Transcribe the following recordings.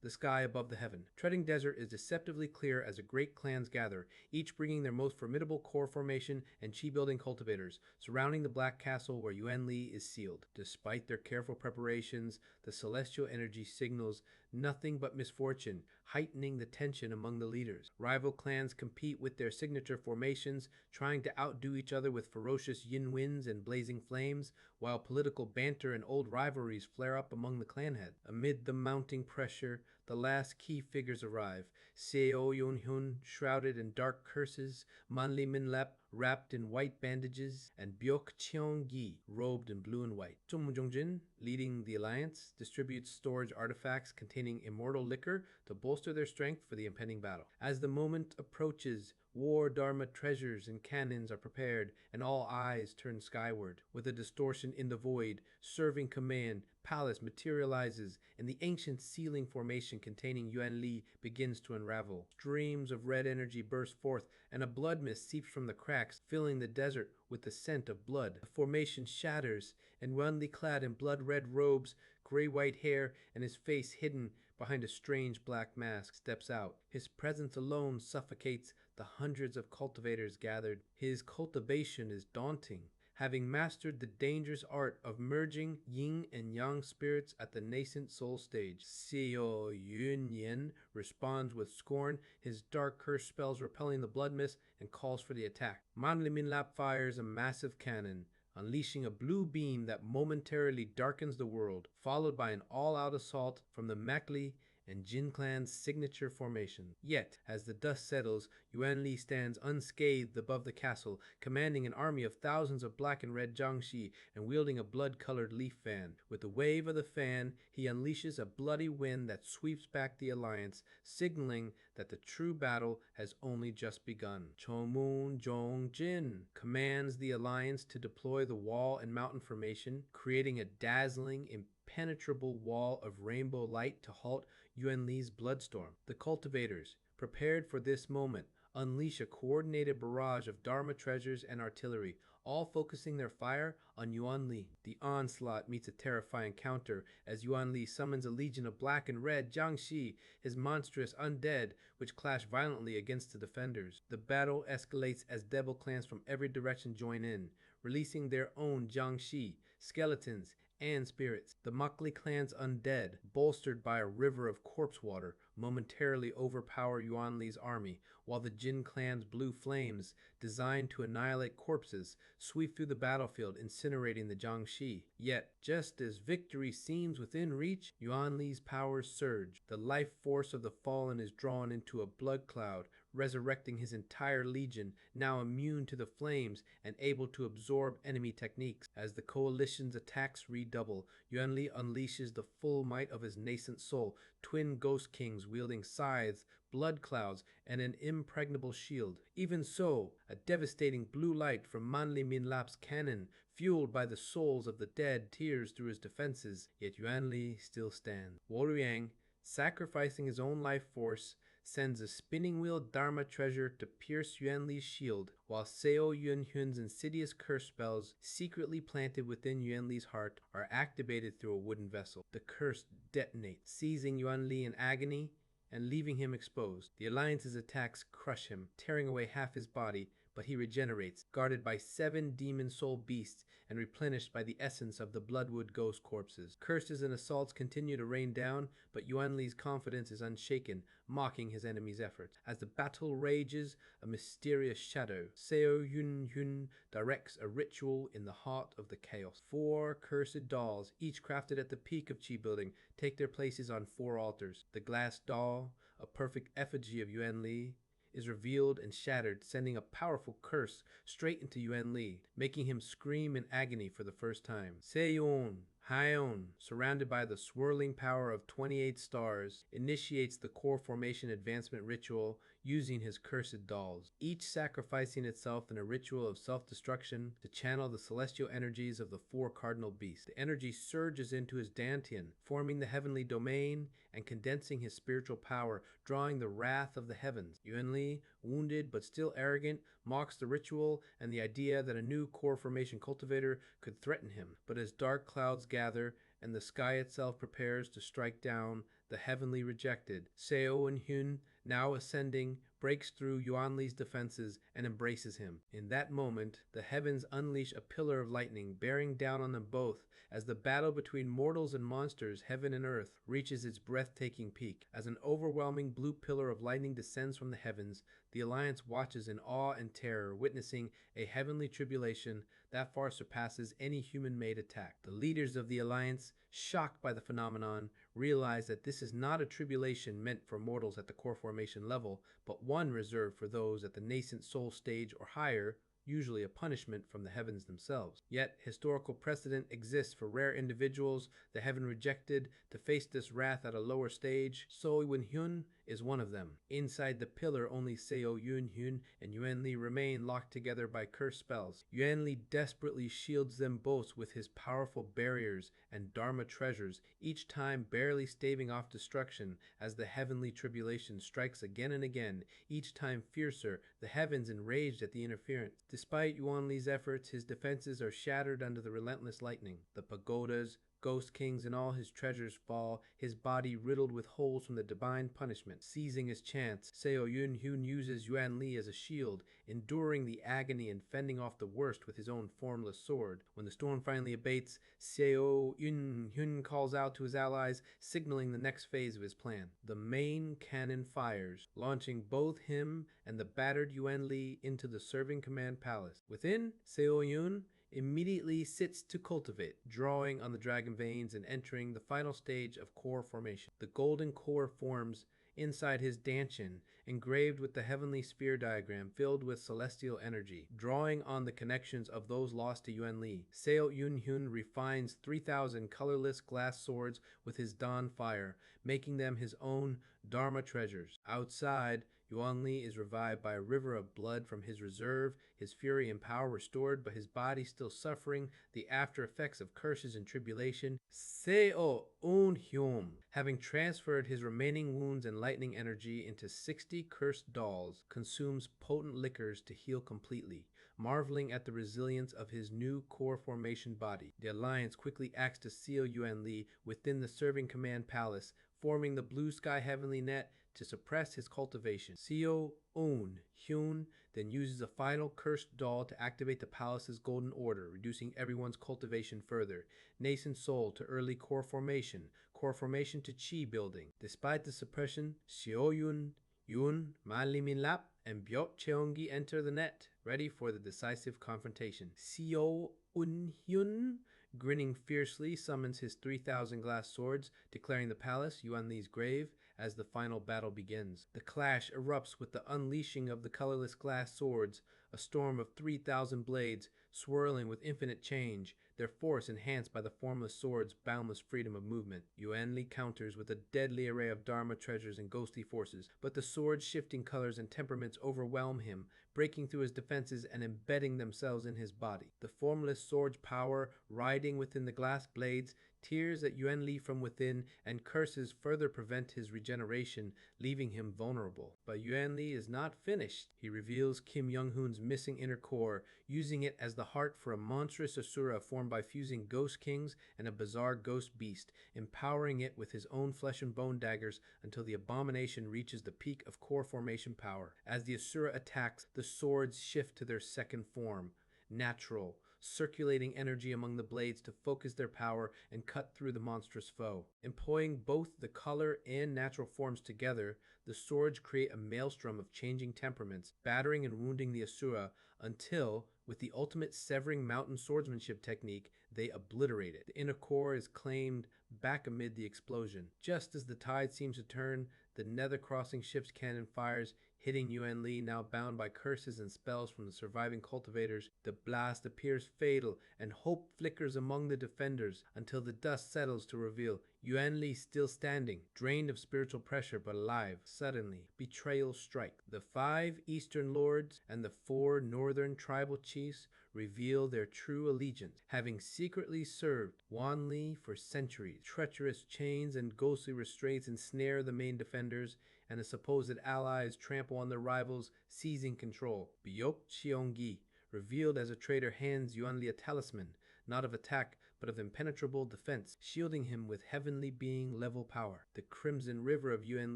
the sky above the heaven. Treading Desert is deceptively clear as the great clans gather, each bringing their most formidable core formation and chi-building cultivators, surrounding the black castle where Yuan Li is sealed. Despite their careful preparations, the celestial energy signals nothing but misfortune, heightening the tension among the leaders. Rival clans compete with their signature formations, trying to outdo each other with ferocious yin winds and blazing flames, while political banter and old rivalries flare up among the clan heads. Amid the mounting pressure, the last key figures arrive. Seo Yun-hyun, shrouded in dark curses, Manli Minlap, wrapped in white bandages, and Byok Cheong-gi, robed in blue and white. Chung Jong-jin, leading the alliance, distributes storage artifacts containing immortal liquor to bolster their strength for the impending battle. As the moment approaches, war dharma treasures and cannons are prepared, and all eyes turn skyward. With a distortion in the void, serving command, palace materializes, and the ancient ceiling formation containing Yuan Li begins to unravel. Streams of red energy burst forth, and a blood mist seeps from the cracks, filling the desert with the scent of blood. The formation shatters, and Yuan Li, clad in blood-red robes, gray-white hair, and his face hidden behind a strange black mask, steps out. His presence alone suffocates the hundreds of cultivators gathered. His cultivation is daunting, having mastered the dangerous art of merging yin and yang spirits at the nascent soul stage. Seo Yun-yen responds with scorn, his dark curse spells repelling the blood mist, and calls for the attack. Man Li Minlap fires a massive cannon, unleashing a blue beam that momentarily darkens the world, followed by an all-out assault from the Makli and Jin clan's signature formation. Yet, as the dust settles, Yuan Li stands unscathed above the castle, commanding an army of thousands of black and red Jiangshi and wielding a blood-colored leaf fan. With the wave of the fan, he unleashes a bloody wind that sweeps back the alliance, signaling that the true battle has only just begun. Chomun Jong-jin commands the alliance to deploy the wall and mountain formation, creating a dazzling, impenetrable wall of rainbow light to halt Yuan Li's bloodstorm. The cultivators, prepared for this moment, unleash a coordinated barrage of Dharma treasures and artillery, all focusing their fire on Yuan Li. The onslaught meets a terrifying counter as Yuan Li summons a legion of black and red Jiangshi, his monstrous undead, which clash violently against the defenders. The battle escalates as devil clans from every direction join in, releasing their own Jiangshi, skeletons, and spirits. The Makli clan's undead, bolstered by a river of corpse water, momentarily overpower Yuan Li's army, while the Jin clan's blue flames, designed to annihilate corpses, sweep through the battlefield, incinerating the Jiangshi. Yet, just as victory seems within reach, Yuan Li's powers surge. The life force of the fallen is drawn into a blood cloud, resurrecting his entire legion, now immune to the flames and able to absorb enemy techniques. As the coalition's attacks redouble, Yuan Li unleashes the full might of his nascent soul, twin ghost kings wielding scythes, blood clouds, and an impregnable shield. Even so, a devastating blue light from Man Li Minlap's cannon, fueled by the souls of the dead, tears through his defenses, yet Yuan Li still stands. Woluyang, sacrificing his own life force, sends a spinning wheel Dharma treasure to pierce Yuan Li's shield, while Seo Yun-hyun's insidious curse spells, secretly planted within Yuan Li's heart, are activated through a wooden vessel. The curse detonates, seizing Yuan Li in agony and leaving him exposed. The Alliance's attacks crush him, tearing away half his body, but he regenerates, guarded by 7 demon soul beasts and replenished by the essence of the bloodwood ghost corpses. Curses and assaults continue to rain down, but Yuan Li's confidence is unshaken, mocking his enemy's efforts. As the battle rages, a mysterious shadow, Seo Yun-hyun, directs a ritual in the heart of the chaos. 4 cursed dolls, each crafted at the peak of chi building, take their places on 4 altars. The glass doll, a perfect effigy of Yuan Li, is revealed and shattered, sending a powerful curse straight into Yuan Li, making him scream in agony for the first time. Seon Hyeon, surrounded by the swirling power of 28 stars, initiates the core formation advancement ritual using his cursed dolls, each sacrificing itself in a ritual of self-destruction to channel the celestial energies of the 4 cardinal beasts. The energy surges into his dantian, forming the heavenly domain and condensing his spiritual power, drawing the wrath of the heavens. Yuan Li, wounded but still arrogant, mocks the ritual and the idea that a new core formation cultivator could threaten him. But as dark clouds gather and the sky itself prepares to strike down, the heavenly rejected, Seo and Hyun, now ascending, breaks through Yuan Li's defenses and embraces him. In that moment, the heavens unleash a pillar of lightning, bearing down on them both as the battle between mortals and monsters, heaven and earth, reaches its breathtaking peak. As an overwhelming blue pillar of lightning descends from the heavens, the Alliance watches in awe and terror, witnessing a heavenly tribulation that far surpasses any human-made attack. The leaders of the Alliance, shocked by the phenomenon, realize that this is not a tribulation meant for mortals at the core formation level, but one reserved for those at the nascent soul stage or higher, usually a punishment from the heavens themselves. Yet, historical precedent exists for rare individuals, the heaven rejected, to face this wrath at a lower stage. So Hyun is one of them. Inside the pillar, only Seo Hyun and Yuan Li remain locked together by cursed spells. Yuan Li desperately shields them both with his powerful barriers and Dharma treasures, each time barely staving off destruction as the heavenly tribulation strikes again and again, each time fiercer, the heavens enraged at the interference. Despite Yuan Li's efforts, his defenses are shattered under the relentless lightning. The pagodas, Ghost Kings, and all his treasures fall, his body riddled with holes from the divine punishment. Seizing his chance, Seo Hyun uses Yuan Li as a shield, enduring the agony and fending off the worst with his own formless sword. When the storm finally abates, Seo Hyun calls out to his allies, signaling the next phase of his plan. The main cannon fires, launching both him and the battered Yuan Li into the serving command palace. Within, Seo Hyun immediately sits to cultivate, drawing on the dragon veins and entering the final stage of core formation. The golden core forms inside his dantian, engraved with the heavenly sphere diagram filled with celestial energy, drawing on the connections of those lost to Yuan Li. Seo Hyun refines 3,000 colorless glass swords with his dawn fire, making them his own Dharma treasures. Outside, Yuan Li is revived by a river of blood from his reserve, his fury and power restored, but his body still suffering the after effects of curses and tribulation. Seo Hyun, having transferred his remaining wounds and lightning energy into 60 cursed dolls, consumes potent liquors to heal completely, marveling at the resilience of his new core formation body. The Alliance quickly acts to seal Yuan Li within the serving command palace, forming the blue sky heavenly net to suppress his cultivation. Seo Hyun then uses a final cursed doll to activate the palace's golden order, reducing everyone's cultivation further. Nascent soul to early core formation to chi building. Despite the suppression, Seo Hyun, Man Li Min Lap, and Byot Cheongi enter the net, ready for the decisive confrontation. Seo Hyun, grinning fiercely, summons his 3,000 glass swords, declaring the palace Yuan Li's grave as the final battle begins. The clash erupts with the unleashing of the colorless glass swords, a storm of 3,000 blades swirling with infinite change, their force enhanced by the formless sword's boundless freedom of movement. Yuan Li counters with a deadly array of Dharma treasures and ghostly forces, but the sword's shifting colors and temperaments overwhelm him, breaking through his defenses and embedding themselves in his body. The formless sword's power, riding within the glass blades, tears at Yuan Li from within, and curses further prevent his regeneration, leaving him vulnerable. But Yuan Li is not finished. He reveals Kim Young-hoon's missing inner core, using it as the heart for a monstrous Asura formed by fusing Ghost Kings and a bizarre ghost beast, empowering it with his own flesh and bone daggers until the abomination reaches the peak of core formation power. As the Asura attacks, the swords shift to their second form, natural, circulating energy among the blades to focus their power and cut through the monstrous foe. Employing both the color and natural forms together, the swords create a maelstrom of changing temperaments, battering and wounding the Asura until, with the ultimate severing mountain swordsmanship technique, they obliterate it. The inner core is claimed back amid the explosion. Just as the tide seems to turn, the nether crossing ship's cannon fires, hitting Yuan Li, now bound by curses and spells from the surviving cultivators. The blast appears fatal, and hope flickers among the defenders until the dust settles to reveal Yuan Li still standing, drained of spiritual pressure but alive. Suddenly, betrayal strikes. The 5 Eastern Lords and the 4 Northern tribal chiefs reveal their true allegiance, having secretly served Yuan Li for centuries. Treacherous chains and ghostly restraints ensnare the main defenders, and the supposed allies trample on their rivals, seizing control. Byok Cheongi, revealed as a traitor, hands Yuan Li a talisman, not of attack, but of impenetrable defense, shielding him with heavenly being level power. The crimson river of Yuan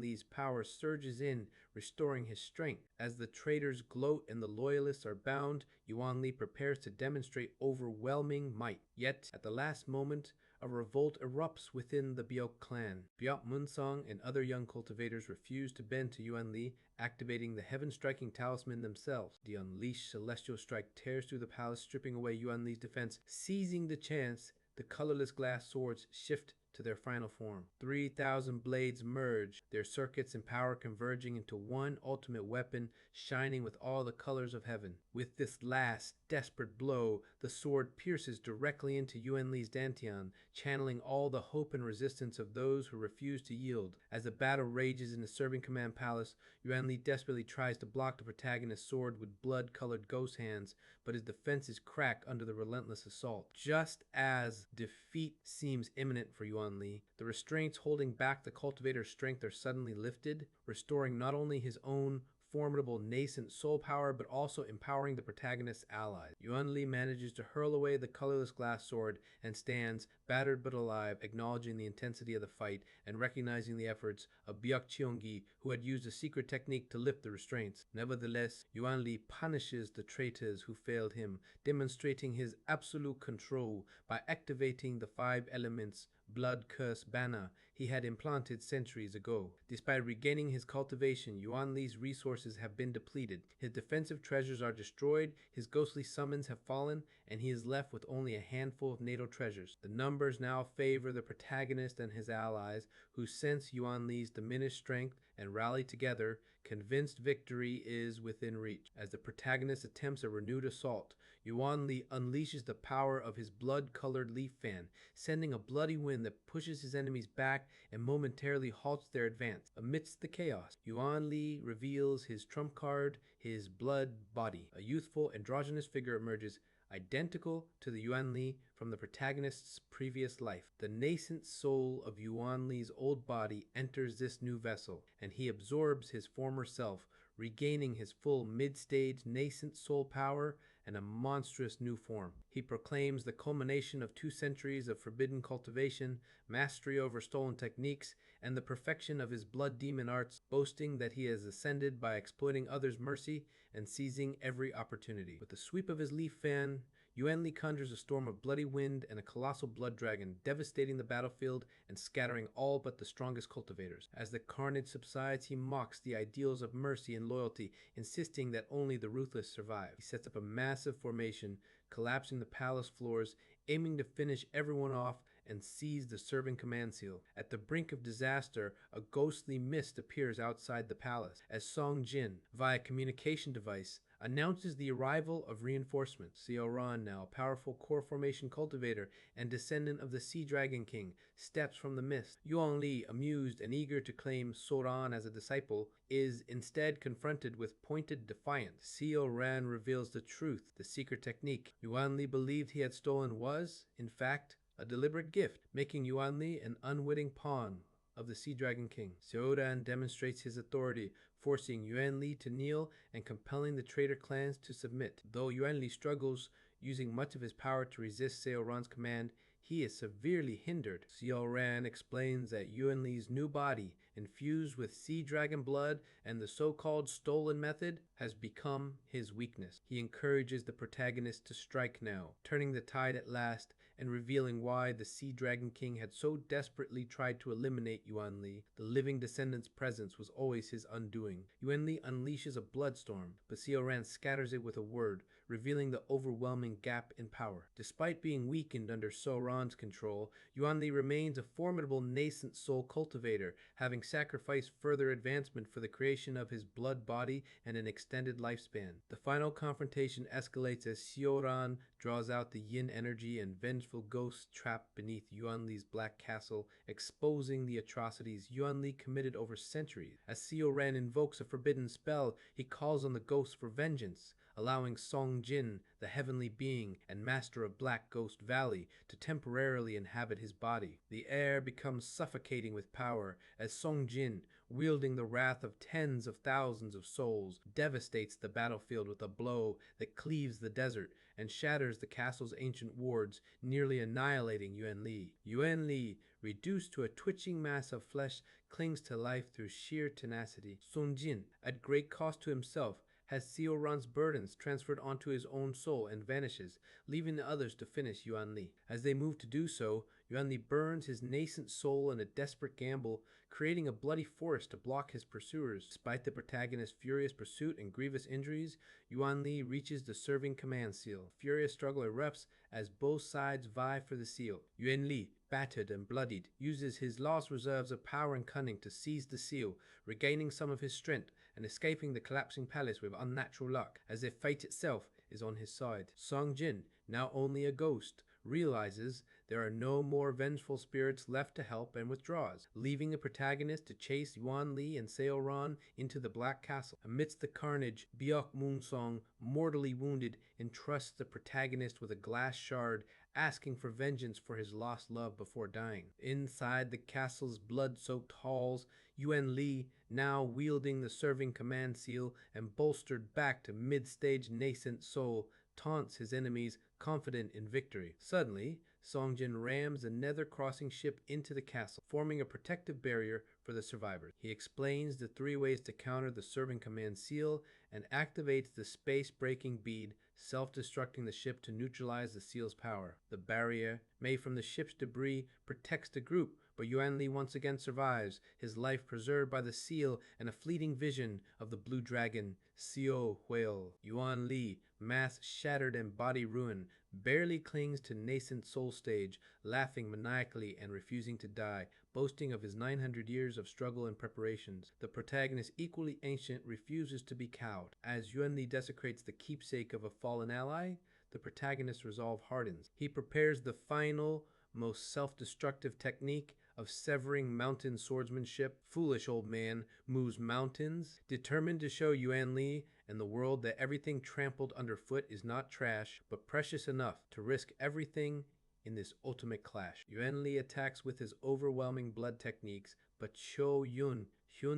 Li's power surges in, restoring his strength. As the traitors gloat and the loyalists are bound, Yuan Li prepares to demonstrate overwhelming might. Yet, at the last moment, a revolt erupts within the Biok clan. Biok Munsong and other young cultivators refuse to bend to Yuan Li, activating the heaven-striking talisman themselves. The unleashed celestial strike tears through the palace, stripping away Yuan Li's defense. Seizing the chance, the colorless glass swords shift to their final form. 3,000 blades merge, their circuits and power converging into one ultimate weapon, shining with all the colors of heaven. With this last desperate blow, the sword pierces directly into Yuan Li's dantian, channeling all the hope and resistance of those who refuse to yield. As the battle rages in the serving command palace, Yuan Li desperately tries to block the protagonist's sword with blood-colored ghost hands, but his defenses crack under the relentless assault. Just as defeat seems imminent for Yuan Li, the restraints holding back the cultivator's strength are suddenly lifted, restoring not only his own formidable nascent soul power, but also empowering the protagonist's allies. Yuan Li manages to hurl away the colorless glass sword and stands, battered but alive, acknowledging the intensity of the fight and recognizing the efforts of Biak Cheonggi, who had used a secret technique to lift the restraints. Nevertheless, Yuan Li punishes the traitors who failed him, demonstrating his absolute control by activating the 5 elements blood curse banner he had implanted centuries ago. Despite regaining his cultivation, Yuan Li's resources have been depleted. His defensive treasures are destroyed, his ghostly summons have fallen, and he is left with only a handful of natal treasures. The numbers now favor the protagonist and his allies, who sense Yuan Li's diminished strength and rally together, convinced victory is within reach. As the protagonist attempts a renewed assault, Yuan Li unleashes the power of his blood-colored leaf fan, sending a bloody wind that pushes his enemies back and momentarily halts their advance. Amidst the chaos, Yuan Li reveals his trump card, his blood body. A youthful, androgynous figure emerges, identical to the Yuan Li from the protagonist's previous life. The nascent soul of Yuan Li's old body enters this new vessel, and he absorbs his former self, regaining his full mid-stage nascent soul power and a monstrous new form. He proclaims the culmination of 2 centuries of forbidden cultivation, mastery over stolen techniques, and the perfection of his blood demon arts, boasting that he has ascended by exploiting others' mercy and seizing every opportunity. With the sweep of his leaf fan, Yuan Li conjures a storm of bloody wind and a colossal blood dragon, devastating the battlefield and scattering all but the strongest cultivators. As the carnage subsides, he mocks the ideals of mercy and loyalty, insisting that only the ruthless survive. He sets up a massive formation, collapsing the palace floors, aiming to finish everyone off and seize the serving command seal. At the brink of disaster, a ghostly mist appears outside the palace as Song Jin, via communication device, announces the arrival of reinforcements. Xiao Ran, now a powerful core formation cultivator and descendant of the Sea Dragon King, steps from the mist. Yuan Li, amused and eager to claim Soran as a disciple, is instead confronted with pointed defiance. Xiao Ran reveals the truth, the secret technique Yuan Li believed he had stolen was, in fact, a deliberate gift, making Yuan Li an unwitting pawn of the Sea Dragon King. Xiao Ran demonstrates his authority, forcing Yuan Li to kneel and compelling the traitor clans to submit. Though Yuan Li struggles, using much of his power to resist Xiao Ran's command, he is severely hindered. Xiao Ran explains that Yuan Li's new body, infused with sea dragon blood and the so-called stolen method, has become his weakness. He encourages the protagonist to strike now, turning the tide at last and revealing why the Sea Dragon King had so desperately tried to eliminate Yuan Li. The living descendant's presence was always his undoing. Yuan Li unleashes a bloodstorm, but Xiao Ran scatters it with a word, revealing the overwhelming gap in power. Despite being weakened under Xiao Ran's control, Yuan Li remains a formidable nascent soul cultivator, having sacrificed further advancement for the creation of his blood body and an extended lifespan. The final confrontation escalates as Xiao Ran draws out the yin energy and vengeful ghosts trapped beneath Yuan Li's black castle, exposing the atrocities Yuan Li committed over centuries. As Xiao Ran invokes a forbidden spell, he calls on the ghosts for vengeance, allowing Song Jin, the heavenly being and master of Black Ghost Valley, to temporarily inhabit his body. The air becomes suffocating with power as Song Jin, wielding the wrath of tens of thousands of souls, devastates the battlefield with a blow that cleaves the desert and shatters the castle's ancient wards, nearly annihilating Yuan Li. Yuan Li, reduced to a twitching mass of flesh, clings to life through sheer tenacity. Song Jin, at great cost to himself, has Xiao Ran's burdens transferred onto his own soul and vanishes, leaving the others to finish Yuan Li. As they move to do so, Yuan Li burns his nascent soul in a desperate gamble, creating a bloody forest to block his pursuers. Despite the protagonist's furious pursuit and grievous injuries, Yuan Li reaches the serving command seal. Furious struggle erupts as both sides vie for the seal. Yuan Li, battered and bloodied, uses his lost reserves of power and cunning to seize the seal, regaining some of his strength and escaping the collapsing palace with unnatural luck, as if fate itself is on his side. Song Jin, now only a ghost, realizes there are no more vengeful spirits left to help and withdraws, leaving the protagonist to chase Yuan Li and Xiao Ran into the Black Castle. Amidst the carnage, Byok Moonsong, mortally wounded, entrusts the protagonist with a glass shard, asking for vengeance for his lost love before dying. Inside the castle's blood-soaked halls, Yuan Li, now wielding the serving command seal and bolstered back to mid-stage nascent soul, taunts his enemies, confident in victory. Suddenly, Songjin rams a nether-crossing ship into the castle, forming a protective barrier for the survivors. He explains the 3 ways to counter the serving command seal and activates the space-breaking bead, self-destructing the ship to neutralize the seal's power. The barrier, made from the ship's debris, protects the group, but Yuan Li once again survives, his life preserved by the seal and a fleeting vision of the blue dragon, Xiao Huil. Yuan Li, mass shattered and body ruined, barely clings to nascent soul stage, laughing maniacally and refusing to die, boasting of his 900 years of struggle and preparations. The protagonist, equally ancient, refuses to be cowed. As Yuan Li desecrates the keepsake of a fallen ally, the protagonist's resolve hardens. He prepares the final, most self-destructive technique of severing mountain swordsmanship. Foolish old man moves mountains, determined to show Yuan Li and the world that everything trampled underfoot is not trash, but precious enough to risk everything in this ultimate clash. Yuan Li attacks with his overwhelming blood techniques, but Hyun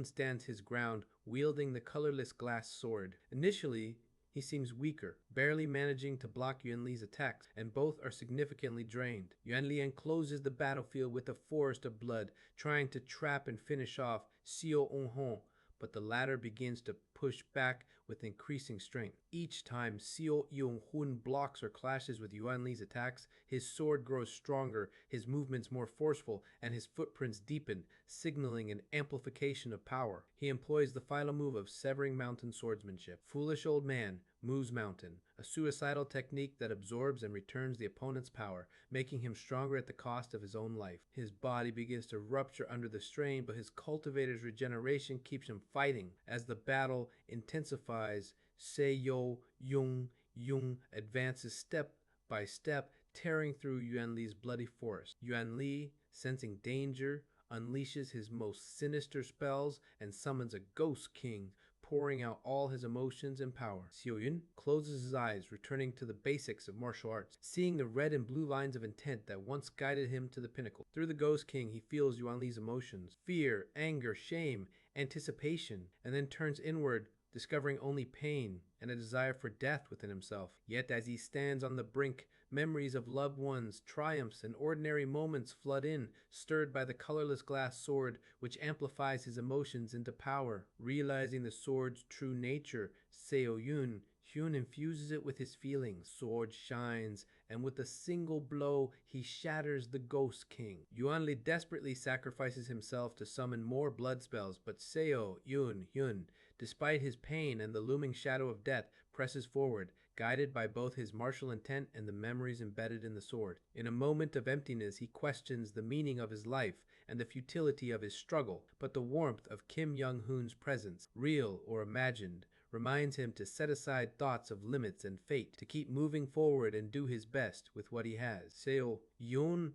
stands his ground, wielding the colorless glass sword. Initially, he seems weaker, barely managing to block Yuan Li's attacks, and both are significantly drained. Yuan Li encloses the battlefield with a forest of blood, trying to trap and finish off Xiao Onghong, but the latter begins to push back with increasing strength. Each time Xiao Yonghun blocks or clashes with Yuan Li's attacks, his sword grows stronger, his movements more forceful, and his footprints deepen, signaling an amplification of power. He employs the final move of severing mountain swordsmanship. Foolish old man moves mountain, a suicidal technique that absorbs and returns the opponent's power, making him stronger at the cost of his own life. His body begins to rupture under the strain, but his cultivator's regeneration keeps him fighting. As the battle intensifies, Seiyo Yung advances step by step, tearing through Yuan Li's bloody forest. Yuan Li, sensing danger, unleashes his most sinister spells and summons a Ghost King, pouring out all his emotions and power. Xiao Yun closes his eyes, returning to the basics of martial arts, seeing the red and blue lines of intent that once guided him to the pinnacle. Through the Ghost King, he feels Yuan Li's emotions: fear, anger, shame, anticipation, and then turns inward, discovering only pain and a desire for death within himself. Yet as he stands on the brink, memories of loved ones, triumphs, and ordinary moments flood in, stirred by the colorless glass sword, which amplifies his emotions into power. Realizing the sword's true nature, Hyun infuses it with his feelings. Sword shines, and with a single blow, he shatters the Ghost King. Yuan Li desperately sacrifices himself to summon more blood spells, but Hyun, despite his pain and the looming shadow of death, presses forward, guided by both his martial intent and the memories embedded in the sword. In a moment of emptiness, he questions the meaning of his life and the futility of his struggle, but the warmth of Kim Young-hoon's presence, real or imagined, reminds him to set aside thoughts of limits and fate, to keep moving forward and do his best with what he has. Hyun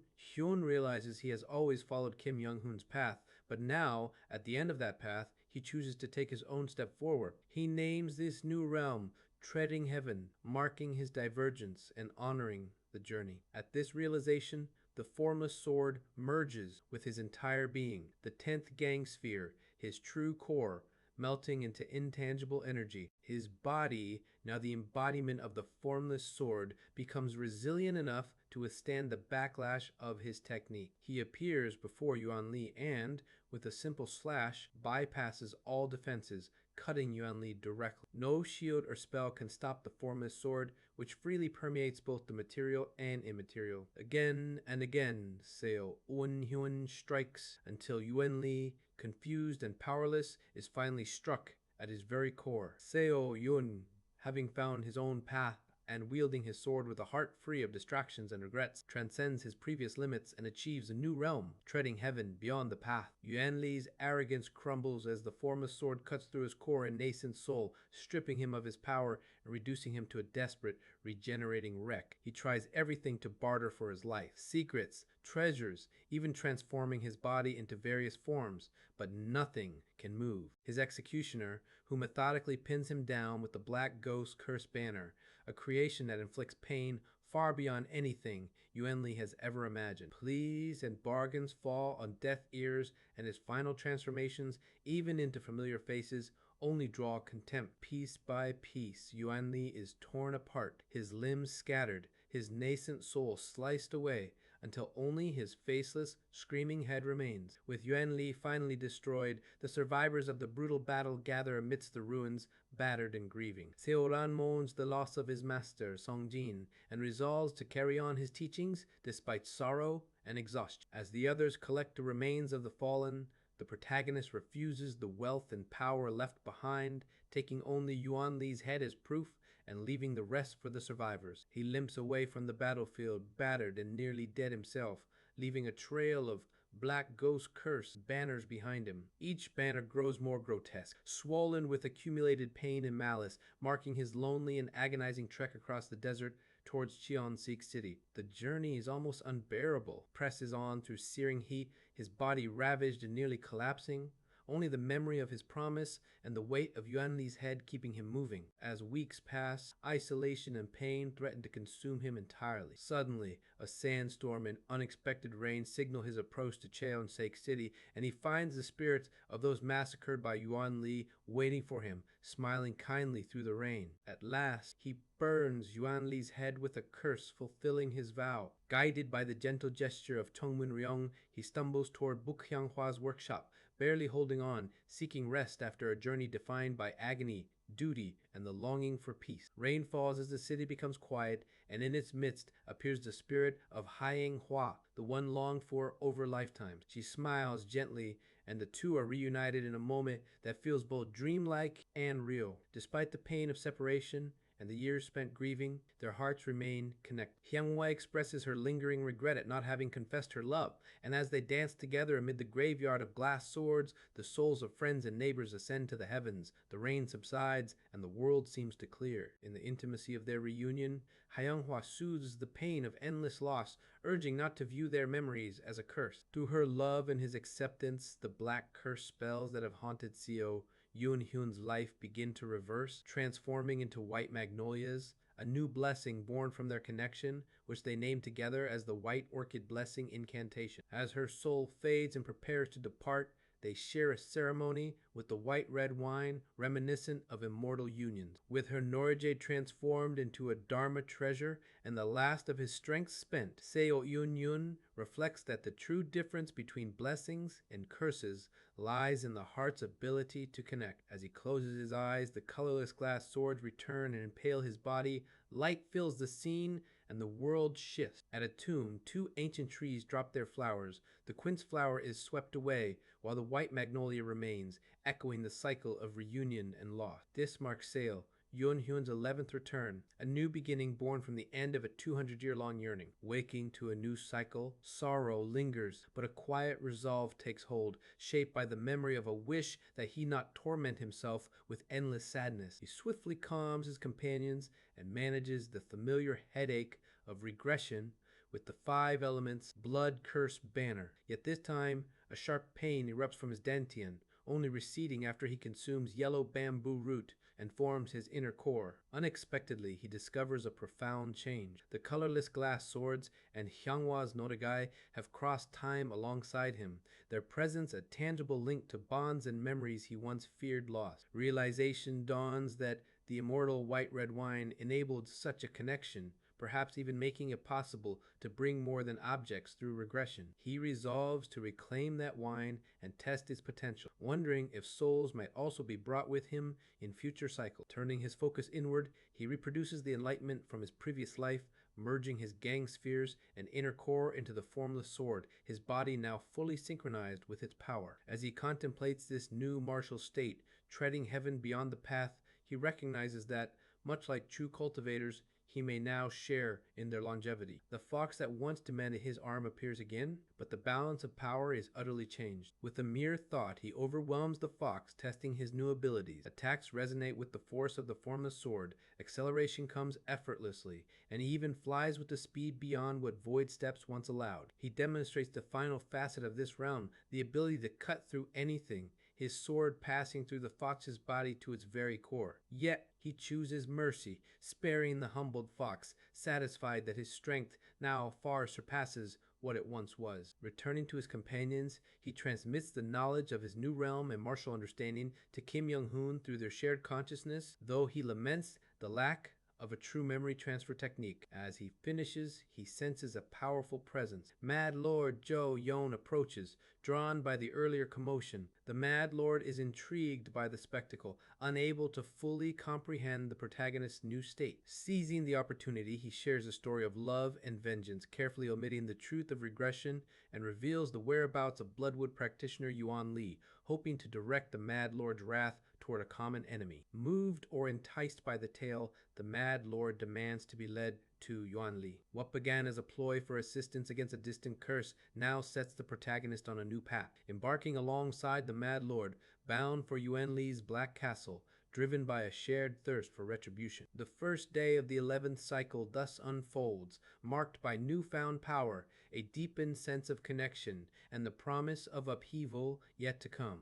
realizes he has always followed Kim Young-hoon's path, but now, at the end of that path, he chooses to take his own step forward. He names this new realm Treading Heaven, marking his divergence and honoring the journey. At this realization, the formless sword merges with his entire being, the 10th gang sphere, his true core, melting into intangible energy. His body, now the embodiment of the formless sword, becomes resilient enough to withstand the backlash of his technique. He appears before Yuan Li and, with a simple slash, bypasses all defenses, cutting Yuan Li directly. No shield or spell can stop the formless sword, which freely permeates both the material and immaterial. Again and again, Seo Un-hyun strikes until Yuan Li, confused and powerless, is finally struck at his very core. Seo Yun, having found his own path and wielding his sword with a heart free of distractions and regrets, transcends his previous limits and achieves a new realm, treading heaven beyond the path. Yuan Li's arrogance crumbles as the formless sword cuts through his core and nascent soul, stripping him of his power and reducing him to a desperate, regenerating wreck. He tries everything to barter for his life: secrets, treasures, even transforming his body into various forms, but nothing can move his executioner, who methodically pins him down with the Black Ghost Curse banner, a creation that inflicts pain far beyond anything Yuan Li has ever imagined. Pleas and bargains fall on deaf ears, and his final transformations, even into familiar faces, only draw contempt. Piece by piece, Yuan Li is torn apart, his limbs scattered, his nascent soul sliced away, until only his faceless, screaming head remains. With Yuan Li finally destroyed, the survivors of the brutal battle gather amidst the ruins, battered and grieving. Seoran mourns the loss of his master, Songjin, and resolves to carry on his teachings despite sorrow and exhaustion. As the others collect the remains of the fallen, the protagonist refuses the wealth and power left behind, taking only Yuan Li's head as proof and leaving the rest for the survivors. He limps away from the battlefield, battered and nearly dead himself, leaving a trail of Black Ghost Curse banners behind him. Each banner grows more grotesque, swollen with accumulated pain and malice, marking his lonely and agonizing trek across the desert towards Cheonseek City. The journey is almost unbearable. Presses on through searing heat, his body ravaged and nearly collapsing. Only the memory of his promise and the weight of Yuan Li's head keeping him moving. As weeks pass, isolation and pain threaten to consume him entirely. Suddenly, a sandstorm and unexpected rain signal his approach to Cheonseek City, and he finds the spirits of those massacred by Yuan Li waiting for him, smiling kindly through the rain. At last, he burns Yuan Li's head with a curse, fulfilling his vow. Guided by the gentle gesture of Tongmun Ryong, he stumbles toward Buk Hyanghua's workshop, barely holding on, seeking rest after a journey defined by agony, duty, and the longing for peace. Rain falls as the city becomes quiet, and in its midst appears the spirit of Haiying Hua, the one longed for over lifetimes. She smiles gently, and the two are reunited in a moment that feels both dreamlike and real. Despite the pain of separation and the years spent grieving, their hearts remain connected. Hyunghwa expresses her lingering regret at not having confessed her love, and as they dance together amid the graveyard of glass swords, the souls of friends and neighbors ascend to the heavens, the rain subsides, and the world seems to clear. In the intimacy of their reunion, Hyunghwa soothes the pain of endless loss, urging not to view their memories as a curse. Through her love and his acceptance, the black curse spells that have haunted Seo Yoon Hyun's life begin to reverse, transforming into white magnolias, a new blessing born from their connection, which they name together as the White Orchid Blessing Incantation. As her soul fades and prepares to depart, they share a ceremony with the white-red wine reminiscent of immortal unions. With her Norije transformed into a Dharma treasure and the last of his strength spent, Seo Yoon Yun reflects that the true difference between blessings and curses lies in the heart's ability to connect. As he closes his eyes, the colorless glass swords return and impale his body. Light fills the scene, and the world shifts. At a tomb, two ancient trees drop their flowers. The quince flower is swept away, while the white magnolia remains, echoing the cycle of reunion and loss. This marks Seo Yoon Hyun's 11th return, a new beginning born from the end of a 200-year-long yearning. Waking to a new cycle, sorrow lingers, but a quiet resolve takes hold, shaped by the memory of a wish that he not torment himself with endless sadness. He swiftly calms his companions and manages the familiar headache of regression with the 5 elements blood curse banner. Yet this time, a sharp pain erupts from his dantian, only receding after he consumes yellow bamboo root and forms his inner core. Unexpectedly, he discovers a profound change. The colorless glass swords and Hyangwa's Nodagai have crossed time alongside him, their presence a tangible link to bonds and memories he once feared lost. Realization dawns that the immortal white-red wine enabled such a connection, perhaps even making it possible to bring more than objects through regression. He resolves to reclaim that wine and test its potential, wondering if souls might also be brought with him in future cycles. Turning his focus inward, he reproduces the enlightenment from his previous life, merging his gang spheres and inner core into the formless sword, his body now fully synchronized with its power. As he contemplates this new martial state, treading heaven beyond the path, he recognizes that, much like true cultivators, he may now share in their longevity. The fox that once demanded his arm appears again, but the balance of power is utterly changed. With a mere thought, he overwhelms the fox, testing his new abilities. Attacks resonate with the force of the formless sword, acceleration comes effortlessly, and he even flies with the speed beyond what void steps once allowed. He demonstrates the final facet of this realm, the ability to cut through anything, his sword passing through the fox's body to its very core. Yet he chooses mercy, sparing the humbled fox, satisfied that his strength now far surpasses what it once was. Returning to his companions, he transmits the knowledge of his new realm and martial understanding to Kim Young-hoon through their shared consciousness, though he laments the lack of a true memory transfer technique. As he finishes, he senses a powerful presence. Mad Lord Jo Yeon approaches, drawn by the earlier commotion. The Mad Lord is intrigued by the spectacle, unable to fully comprehend the protagonist's new state. Seizing the opportunity, he shares a story of love and vengeance, carefully omitting the truth of regression, and reveals the whereabouts of Bloodwood practitioner Yuan Li, hoping to direct the Mad Lord's wrath toward a common enemy. Moved or enticed by the tale, the Mad Lord demands to be led to Yuan Li. What began as a ploy for assistance against a distant curse now sets the protagonist on a new path. Embarking alongside the Mad Lord, bound for Yuan Li's Black Castle, driven by a shared thirst for retribution. The first day of the 11th cycle thus unfolds, marked by newfound power, a deepened sense of connection, and the promise of upheaval yet to come.